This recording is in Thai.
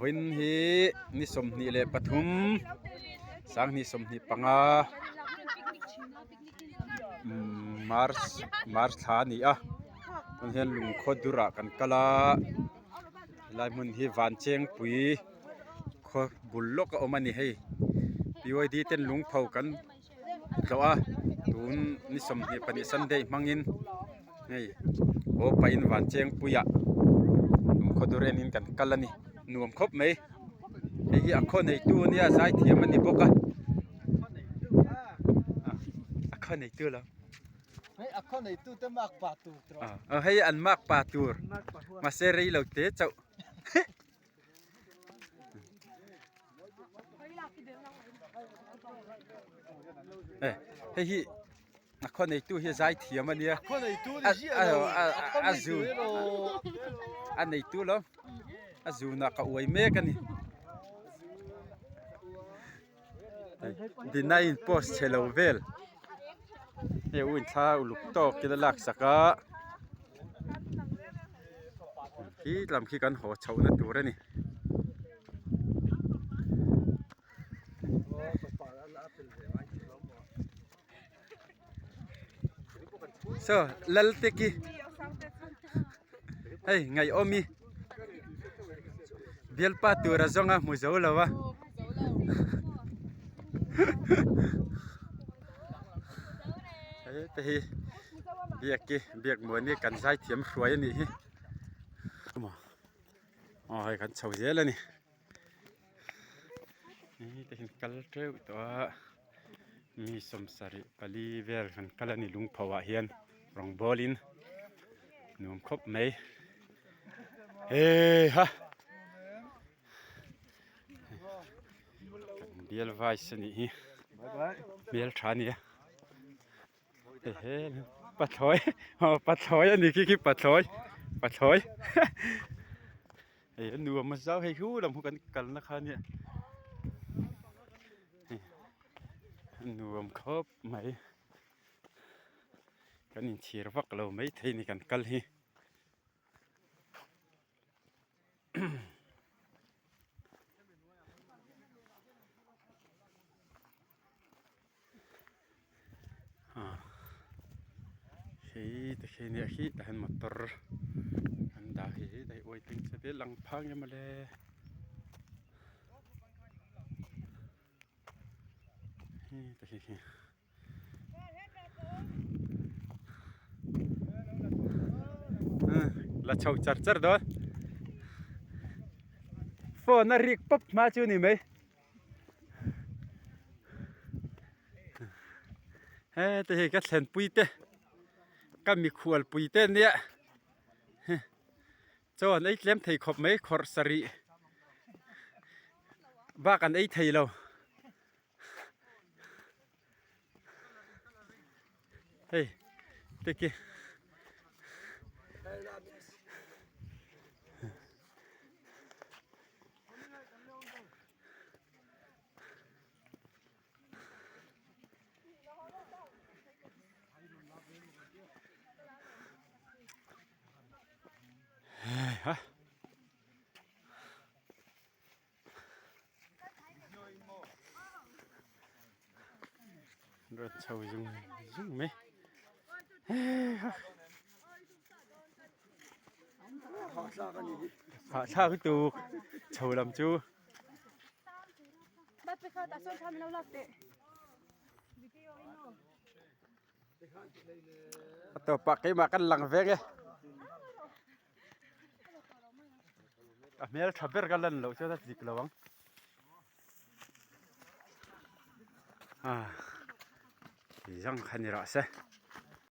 วินฮีนิสมนิเลปทุมสังนิสมนิปังามาร์สธานีมันเห็นลุงโคดุระกันกะลาลายมันฮีวานเจงปุยโคบุลลกอมันนี่ให้ปีไว้ดีเต้นลุงเผากันเขาตูนนิสมนิปนิสันเดมังอินนี่โอไปอินวานเจงปุยลุงโคดุเรนินกันกะลานี่หนุ่มครบไหมไอ้อักคนในตู้เนี่ยสายเทียมมันนี่ปกอักคนในตู้แล้วให้อักคนในตู้เต็มมากปาตูตรอให้อันมากปาตูร์มาเสรีเราเตะเจ้าให้อักคนในตู้ที่สายเทียมมันเนี่ยคนในตู้นี่อาซูอันในตู้แล้วอาซูนักอวยเมกันนี่ดินายโพสเชลเวลเฮ้ยอุ่นท้าอุลุกโตกินลักสักะที่ลำขี้กันหัวเฉาหน้าตัวนี่โซ่ลัลเตกี้เฮ้ยไงอมีเบียลปาตัวระจงมุจาวลาวะเฮ้ยแต่เบียกเหมือนนี่กันใช้เทียมสวยนี่ให้กันเฉาเยอะเลยนี่แต่เห็นกัลเทอร์ตัวมีสมสาริปลีเวลกันกัลนี่ลุงภาวะเฮียนรองบอลินหนุ่มครบไหมเฮ้ฮะเบียลไวส์นี่เบียลชานี่เฮ้ปัดถอยอันนี้คือปัดถอยเฮ้ยหนุ่มมาเจ้าให้คู่ลำพูกันนะคะเนี่ยหนุ่มครบไหมกันอินเชียร์วักเราไม่เท่นี่กันกัลฮีแต่แค่นี้ขี้แต่เห็นมอเตอร์อันดาฮีได้อวยตึงเสด็จหลังพังยังมาเลยแต่แค่ละชาวจัดด้วยโฟนริกป๊บมาจูนี่ไหมแต่เห็นก็เห็นปุยเต้ก็มีขวดปุยเต้เนี่ยจอนไอ้เล่มไทยขบไหมขอสรีบ้ากันไอ้ไทยเราเฮ้ยเด็กฮะรถชาวยุ่งไหมขาชาพิตูชาวลำจูตัวปักให้มากันหลังเวงเมียทับเบอร์กันแล้วเจ้าตัดจิกแล้ววังยังขันนี่ละเส